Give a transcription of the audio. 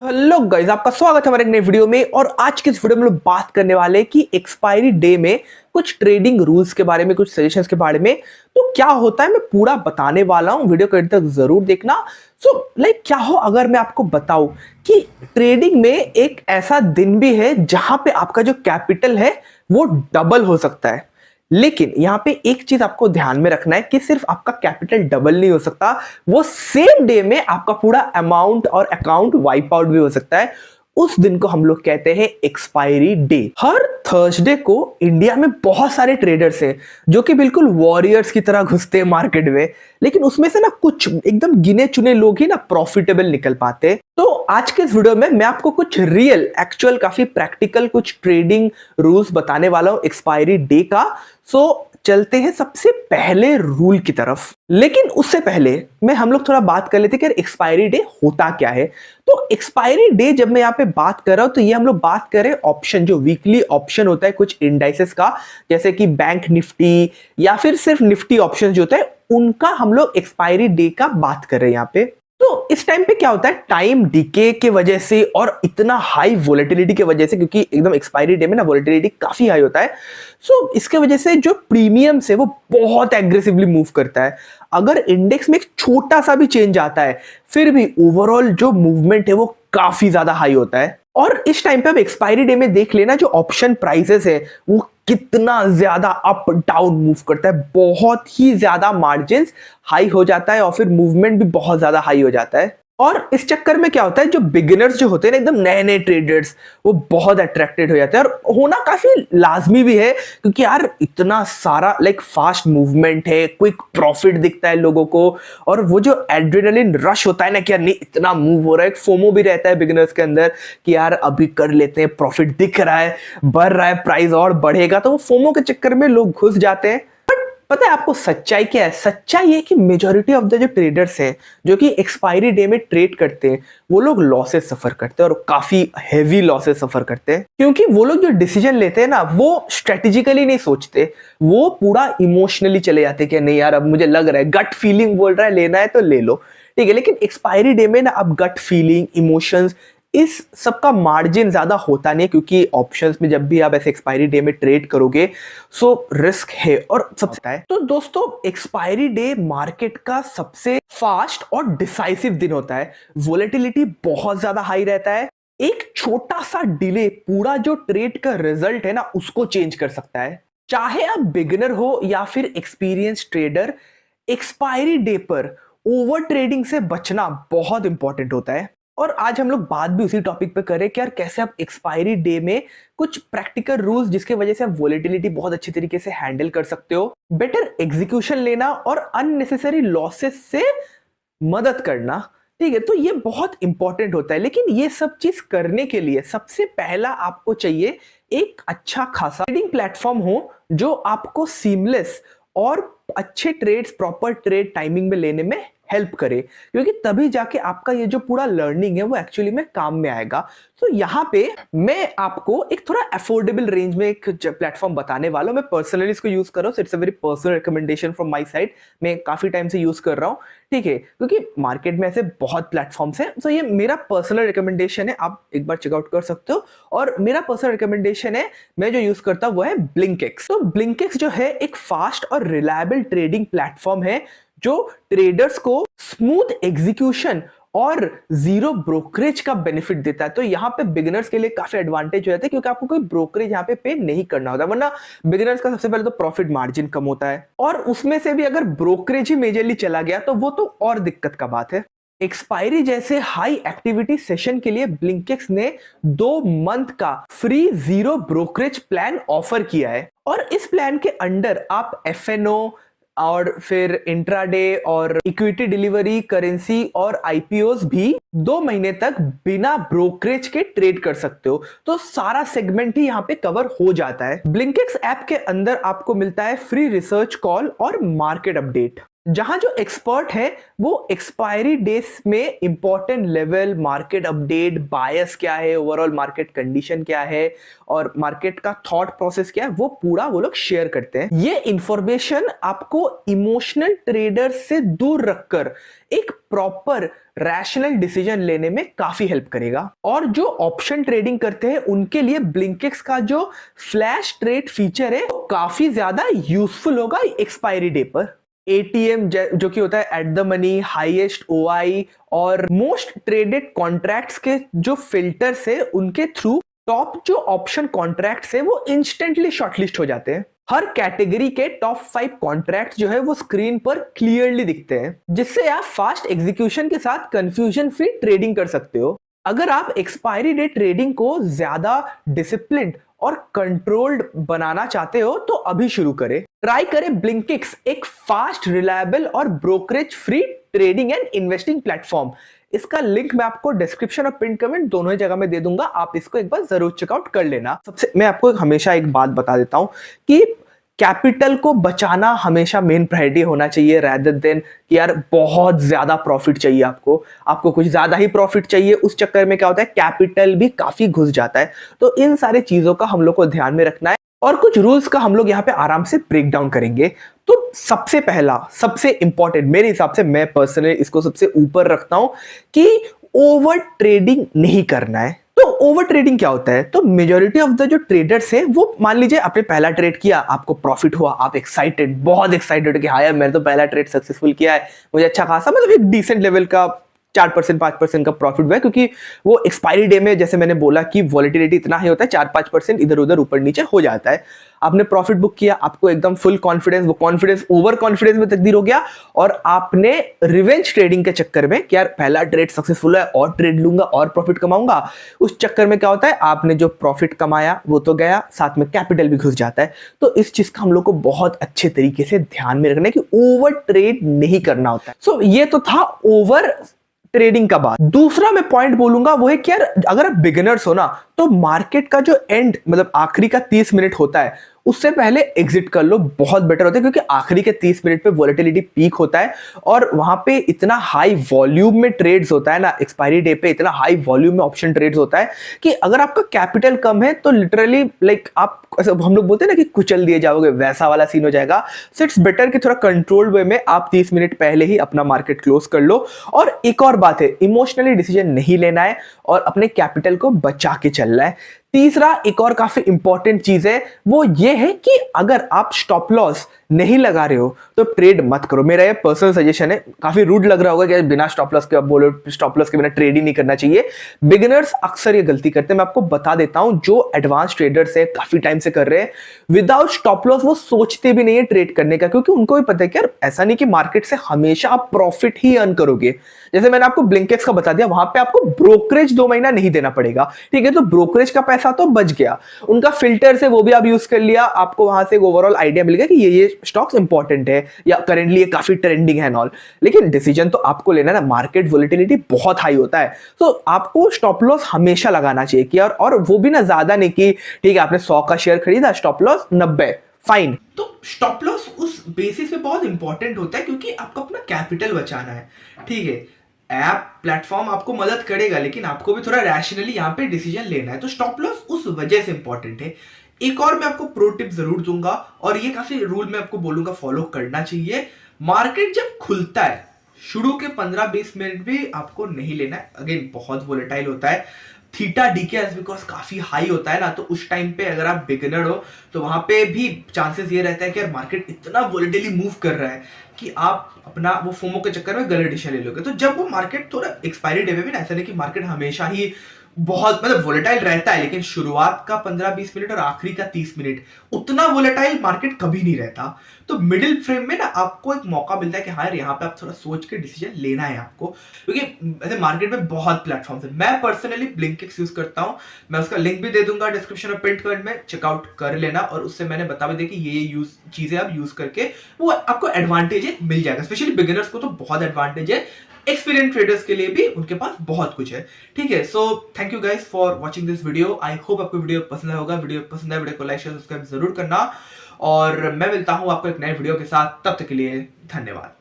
Hello guys, आपका स्वागत है हमारे एक नए वीडियो में। और आज की इस वीडियो में हम लोग बात करने वाले हैं कि एक्सपायरी डे में कुछ ट्रेडिंग रूल्स के बारे में, कुछ सजेशंस के बारे में। तो क्या होता है मैं पूरा बताने वाला हूं, वीडियो को एंड तक जरूर देखना। क्या हो अगर मैं आपको बताऊं कि ट्रेडिंग में एक ऐसा दिन भी है जहां पे आपका जो कैपिटल है वो डबल हो सकता है। लेकिन यहां पे एक चीज आपको ध्यान में रखना है कि सिर्फ आपका कैपिटल डबल नहीं हो सकता, वो सेम डे में आपका पूरा अमाउंट और अकाउंट वाइप आउट भी हो सकता है। उस दिन को हम लोग कहते हैं एक्सपायरी डे। हर थर्सडे को इंडिया में बहुत सारे ट्रेडर्स हैं जो कि बिल्कुल वॉरियर्स की तरह घुसते हैं मार्केट में, लेकिन उसमें से ना कुछ एकदम गिने चुने लोग ही ना प्रॉफिटेबल निकल पाते हैं। तो आज के इस वीडियो में मैं आपको कुछ रियल, एक्चुअल, काफी प्रैक्टिकल कुछ ट्रेडिंग रूल्स बताने वाला हूं एक्सपायरी डे का। चलते हैं सबसे पहले रूल की तरफ। लेकिन उससे पहले मैं हम लोग थोड़ा बात कर लेते कि एक्सपायरी डे होता क्या है। तो एक्सपायरी डे जब मैं यहाँ पे बात कर रहा हूं तो ये हम लोग बात करें ऑप्शन, जो वीकली ऑप्शन होता है कुछ इंडाइसेस का, जैसे कि बैंक निफ्टी या फिर सिर्फ निफ्टी ऑप्शन जो होता है उनका हम लोग एक्सपायरी डे का बात कर रहे हैं यहाँ पे। तो इस टाइम पे क्या होता है, टाइम डिके के वजह से और इतना हाई वोलेटिलिटी के वजह से, क्योंकि एकदम एक्सपायरी डे में ना वोलेटिलिटी काफी हाई होता है, इसके वजह से जो प्रीमियम है वो बहुत एग्रेसिवली मूव करता है। अगर इंडेक्स में एक छोटा सा भी चेंज आता है फिर भी ओवरऑल जो मूवमेंट है वो काफी ज्यादा हाई होता है। और इस टाइम पे अब एक्सपायरी डे में देख लेना जो ऑप्शन प्राइसेस है वो कितना ज्यादा अप डाउन मूव करता है, बहुत ही ज्यादा मार्जिन हाई हो जाता है और फिर मूवमेंट भी बहुत ज्यादा हाई हो जाता है। और इस चक्कर में क्या होता है, जो बिगिनर्स जो होते हैं ना, एकदम नए नए ट्रेडर्स, वो बहुत अट्रैक्टेड हो जाते हैं। और होना काफी लाजमी भी है, क्योंकि यार इतना सारा फास्ट मूवमेंट है, क्विक प्रॉफिट दिखता है लोगों को, और वो जो एड्रेनलिन रश होता है ना कि यार नहीं इतना मूव हो रहा है, एक फोमो भी रहता है बिगिनर्स के अंदर कि यार अभी कर लेते हैं, प्रॉफिट दिख रहा है, बढ़ रहा है, प्राइस और बढ़ेगा, तो वो फोमो के चक्कर में लोग घुस जाते हैं। पता है आपको सच्चाई क्या है? सच्चाई है कि मेजॉरिटी ऑफ द जो ट्रेडर्स हैं जो कि एक्सपायरी डे में ट्रेड करते हैं वो लोग लॉसेस सफर करते हैं, और काफी हैवी लॉसेस सफर करते हैं, क्योंकि वो लोग जो डिसीजन लेते हैं ना वो स्ट्रेटेजिकली नहीं सोचते, वो पूरा इमोशनली चले जाते हैं कि नहीं यार अब मुझे लग रहा है, गट फीलिंग बोल रहा है लेना है तो ले लो, ठीक है। लेकिन एक्सपायरी डे में ना अब गट फीलिंग, इमोशंस, इस सबका मार्जिन ज्यादा होता नहीं, क्योंकि ऑप्शंस में जब भी आप ऐसे एक्सपायरी डे में ट्रेड करोगे रिस्क है और सबसे है। तो दोस्तों एक्सपायरी डे मार्केट का सबसे फास्ट और डिसाइसिव दिन होता है। वोलेटिलिटी बहुत ज्यादा हाई रहता है, एक छोटा सा डिले पूरा जो ट्रेड का रिजल्ट है ना उसको चेंज कर सकता है। चाहे आप बिगिनर हो या फिर एक्सपीरियंस ट्रेडर, एक्सपायरी डे पर ओवर ट्रेडिंग से बचना बहुत इंपॉर्टेंट होता है। और आज हम लोग बात भी उसी टॉपिक पे करें कि यार कैसे आप एक्सपायरी डे में कुछ प्रैक्टिकल रूल्स जिसके वजह से आप वोलेटिलिटी बहुत अच्छी तरीके से हैंडल कर सकते हो, बेटर एग्जीक्यूशन लेना और अननेसेसरी लॉसेस से मदद करना, ठीक है। तो ये बहुत इंपॉर्टेंट होता है। लेकिन ये सब चीज करने के लिए सबसे पहला आपको चाहिए एक अच्छा खासा ट्रेडिंग प्लेटफॉर्म हो जो आपको सीमलेस और अच्छे ट्रेड्स, प्रॉपर ट्रेड टाइमिंग में लेने में हेल्प करे, क्योंकि तभी जाके आपका ये जो पूरा लर्निंग है वो एक्चुअली में काम में आएगा। तो यहाँ पे मैं आपको एक थोड़ा अफोर्डेबल रेंज में एक प्लेटफॉर्म बताने वाला हूँ। मैं पर्सनली इसको यूज कर रहा हूँ, it's a very personal recommendation from my side. मैं काफी टाइम से यूज कर रहा हूँ, ठीक है, क्योंकि मार्केट में ऐसे बहुत प्लेटफॉर्म्स हैं। तो ये मेरा पर्सनल रिकमेंडेशन है, आप एक बार चेकआउट कर सकते हो। और मेरा पर्सनल रिकमेंडेशन है, मैं जो यूज करता हूँ वो है ब्लिंकिक्स। तो ब्लिंकिक्स जो है एक फास्ट और रिलायबल ट्रेडिंग प्लेटफॉर्म है जो ट्रेडर्स को स्मूथ एग्जीक्यूशन और जीरो ब्रोकरेज का बेनिफिट देता है। तो यहाँ पे बिगिनर्स के लिए काफी एडवांटेज हो जाता है, क्योंकि आपको कोई ब्रोकरेज यहाँ पे नहीं करना होता, वरना बिगिनर्स का सबसे पहले तो प्रॉफिट मार्जिन कम होता है, और उसमें से भी अगर ब्रोकरेज ही मेजरली चला गया तो वो तो और दिक्कत का बात है। एक्सपायरी जैसे हाई एक्टिविटी सेशन के लिए ब्लिंकिक्स ने 2 मंथ का free zero brokerage plan offer किया है। और इस प्लान के अंडर आप एफएनओ और फिर इंट्राडे और इक्विटी डिलीवरी, करेंसी और आईपीओस भी 2 महीने तक बिना ब्रोकरेज के ट्रेड कर सकते हो। तो सारा सेगमेंट ही यहाँ पे कवर हो जाता है। ब्लिंकिक्स ऐप के अंदर आपको मिलता है फ्री रिसर्च कॉल और मार्केट अपडेट, जहां जो एक्सपर्ट है वो एक्सपायरी डेज में इंपॉर्टेंट लेवल, मार्केट अपडेट, बायस क्या है, ओवरऑल मार्केट कंडीशन क्या है और मार्केट का थॉट प्रोसेस क्या है, वो पूरा वो लोग शेयर करते हैं। ये इंफॉर्मेशन आपको इमोशनल ट्रेडर से दूर रखकर एक प्रॉपर रैशनल डिसीजन लेने में काफी हेल्प करेगा। और जो ऑप्शन ट्रेडिंग करते हैं उनके लिए ब्लिंकिक्स का जो फ्लैश ट्रेड फीचर है वो काफी ज्यादा यूजफुल होगा एक्सपायरी डे पर। एटीएम जो कि होता है at the money, highest OI और मोस्ट ट्रेडेड कॉन्ट्रैक्ट्स के जो फिल्टर्स है उनके थ्रू टॉप जो ऑप्शन कॉन्ट्रैक्ट्स है वो इंस्टेंटली शॉर्टलिस्ट हो जाते हैं। हर कैटेगरी के टॉप 5 कॉन्ट्रैक्ट जो है वो स्क्रीन पर क्लियरली दिखते हैं, जिससे आप फास्ट एग्जीक्यूशन के साथ कंफ्यूजन फ्री ट्रेडिंग कर सकते हो। अगर आप एक्सपायरी डे ट्रेडिंग को ज्यादा डिसिप्लिन्ड और कंट्रोल्ड बनाना चाहते हो तो अभी शुरू करें। ट्राई करें ब्लिंकिक्स, एक फास्ट, रिलायबल और brokerage free trading and investing platform. इसका लिंक मैं आपको डिस्क्रिप्शन और पिन कमेंट दोनों ही जगह में दे दूंगा, आप इसको एक बार जरूर चेकआउट कर लेना। सबसे मैं आपको हमेशा एक बात बता देता हूं कि कैपिटल को बचाना हमेशा मेन प्रायोरिटी होना चाहिए, रैदर देन कि यार बहुत ज्यादा प्रॉफिट चाहिए आपको कुछ ज्यादा ही प्रॉफिट चाहिए। उस चक्कर में क्या होता है, कैपिटल भी काफी घुस जाता है। तो इन सारी चीजों का हम लोग को ध्यान में रखना है और कुछ रूल्स का हम लोग यहाँ पे आराम से ब्रेक डाउन करेंगे। तो सबसे पहला, सबसे इंपॉर्टेंट मेरे हिसाब से, मैं पर्सनली इसको सबसे ऊपर रखता हूं कि ओवर ट्रेडिंग नहीं करना है। तो ओवर ट्रेडिंग क्या होता है, तो मेजॉरिटी ऑफ द जो ट्रेडर्स है वो मान लीजिए आपने पहला ट्रेड किया, आपको प्रॉफिट हुआ, आप एक्साइटेड, बहुत एक्साइटेड कि हाँ यार मैंने तो पहला ट्रेड सक्सेसफुल किया है, मुझे अच्छा खासा मतलब एक डिसेंट लेवल का 4% 5% का प्रॉफिट हुआ है, क्योंकि वो एक्सपायरी डे में जैसे मैंने बोला कि वॉलेटिलिटी इतना ही होता है, 4-5% इधर उधर ऊपर नीचे हो जाता है। आपने प्रॉफिट बुक किया, आपको एकदम फुल कॉन्फिडेंस, वो कॉन्फिडेंस ओवर कॉन्फिडेंस में तब्दील हो गया और आपने रिवेंज ट्रेडिंग के चक्कर में कि यार पहला ट्रेड सक्सेसफुल है और ट्रेड लूंगा और प्रॉफिट कमाऊंगा, उस चक्कर में क्या होता है, आपने जो प्रॉफिट कमाया वो तो गया, साथ में कैपिटल भी घुस जाता है। तो इस चीज का हम लोग को बहुत अच्छे तरीके से ध्यान में रखना है कि ओवर ट्रेड नहीं करना होता है। सो ये तो था ओवर ट्रेडिंग का बात। दूसरा मैं पॉइंट बोलूंगा वो है कि यार अगर आप बिगिनर्स हो ना, तो मार्केट का जो एंड मतलब आखिरी का 30 मिनट होता है उससे पहले एग्जिट कर लो, बहुत बेटर होता है, क्योंकि आखिरी के 30 मिनट पे वोलेटिलिटी पीक होता है और वहां पे इतना हाई वॉल्यूम में ट्रेड्स होता है ना, एक्सपायरी डे पे इतना हाई वॉल्यूम में ऑप्शन ट्रेड्स होता है कि अगर आपका कैपिटल कम है तो लिटरली लाइक आप, हम लोग बोलते हैं ना कि कुचल दिए जाओगे, वैसा वाला सीन हो जाएगा। सो इट्स बेटर कि थोड़ा कंट्रोल्ड वे में आप 30 मिनट पहले ही अपना मार्केट क्लोज कर लो। और एक और बात है, इमोशनली डिसीजन नहीं लेना है और अपने कैपिटल को बचा के चलना है। तीसरा एक और काफी इंपॉर्टेंट चीज है, वो ये है कि अगर आप स्टॉप लॉस नहीं लगा रहे हो तो ट्रेड मत करो। मेरा ये पर्सनल सजेशन है, काफी रूड लग रहा होगा कि बिना स्टॉप लॉस के आप बोलो स्टॉप लॉस के बिना ट्रेड ही नहीं करना चाहिए। बिगिनर्स अक्सर ये गलती करते हैं, मैं आपको बता देता हूं। जो एडवांस ट्रेडर्स है, काफी टाइम से कर रहे हैं विदाउट स्टॉप लॉस, वो सोचते भी नहीं है ट्रेड करने का, क्योंकि उनको भी पता है कि यार ऐसा नहीं कि मार्केट से हमेशा आप प्रॉफिट ही अर्न करोगे। जैसे मैंने आपको ब्लिंकिक्स का बता दिया, वहां पे आपको ब्रोकरेज 2 महीना नहीं देना पड़ेगा, ठीक है, तो ब्रोकरेज का पैसा तो बच गया। उनका फिल्टर से वो भी आप यूज कर लिया, आपको वहां से ओवरऑल आइडिया मिल गया कि ये स्टॉक्स इंपॉर्टेंट है या करेंटली ये काफी ट्रेंडिंग है नॉल। लेकिन डिसीजन तो आपको लेना ना, मार्केट वोलेटिलिटी बहुत हाई होता है, तो आपको स्टॉप लॉस हमेशा लगाना चाहिए कि यार, और वो भी ना ज्यादा नहीं कि ठीक है आपने 100 का शेयर खरीदा, स्टॉप लॉस 90, फाइन। तो स्टॉप लॉस उस बेसिस पे बहुत इंपॉर्टेंट होता है क्योंकि आपको अपना कैपिटल बचाना है, ठीक है। ऐप प्लेटफॉर्म आपको मदद करेगा, लेकिन आपको भी थोड़ा रैशनली यहाँ पे डिसीजन लेना है। तो स्टॉप लॉस उस वजह से इंपॉर्टेंट है। एक और मैं आपको प्रो टिप जरूर दूंगा और ये काफी रूल मैं आपको बोलूंगा फॉलो करना चाहिए। मार्केट जब खुलता है, शुरू के 15-20 मिनट भी आपको नहीं लेना है, अगेन बहुत वोलेटाइल होता है। थीटा डीके बिकॉज काफी हाई होता है ना, तो उस टाइम पे अगर आप बिगिनर हो तो वहां पे भी चांसेस ये रहता है कि यार मार्केट इतना वोलेटिली मूव कर रहा है कि आप अपना वो फोमो के चक्कर में गलत डिसीजन ले लोगे। तो जब वो मार्केट थोड़ा एक्सपायरी डे में भी ना, ऐसा नहीं कि मार्केट हमेशा ही बहुत मतलब वोलेटाइल रहता है, लेकिन शुरुआत का 15-20 मिनट और आखिरी का 30 मिनट उतना वोलेटाइल मार्केट कभी नहीं रहता। तो मिडिल फ्रेम में ना आपको एक मौका मिलता है कि हाँ यार यहाँ पे आप थोड़ा सोच के डिसीजन लेना है आपको, क्योंकि ऐसे मार्केट में बहुत प्लेटफॉर्म्स है। मैं पर्सनली ब्लिंकिक्स यूज करता हूँ, मैं उसका लिंक भी दे दूंगा डिस्क्रिप्शन और पिन कमेंट में, चेकआउट कर लेना। और उससे मैंने बता भी दिया कि ये यूज चीजें आप यूज करके वो आपको एडवांटेज मिल जाएगा। स्पेशली बिगिनर्स को तो बहुत एडवांटेज है, एक्सपीरियंस ट्रेडर्स के लिए भी उनके पास बहुत कुछ है, ठीक है। So thank you guys for watching this video. I hope आपको वीडियो पसंद आया होगा। वीडियो पसंद आया वीडियो को लाइक शेयर सब्सक्राइब जरूर करना और मैं मिलता हूं आपको एक नए वीडियो के साथ। तब तक के लिए धन्यवाद।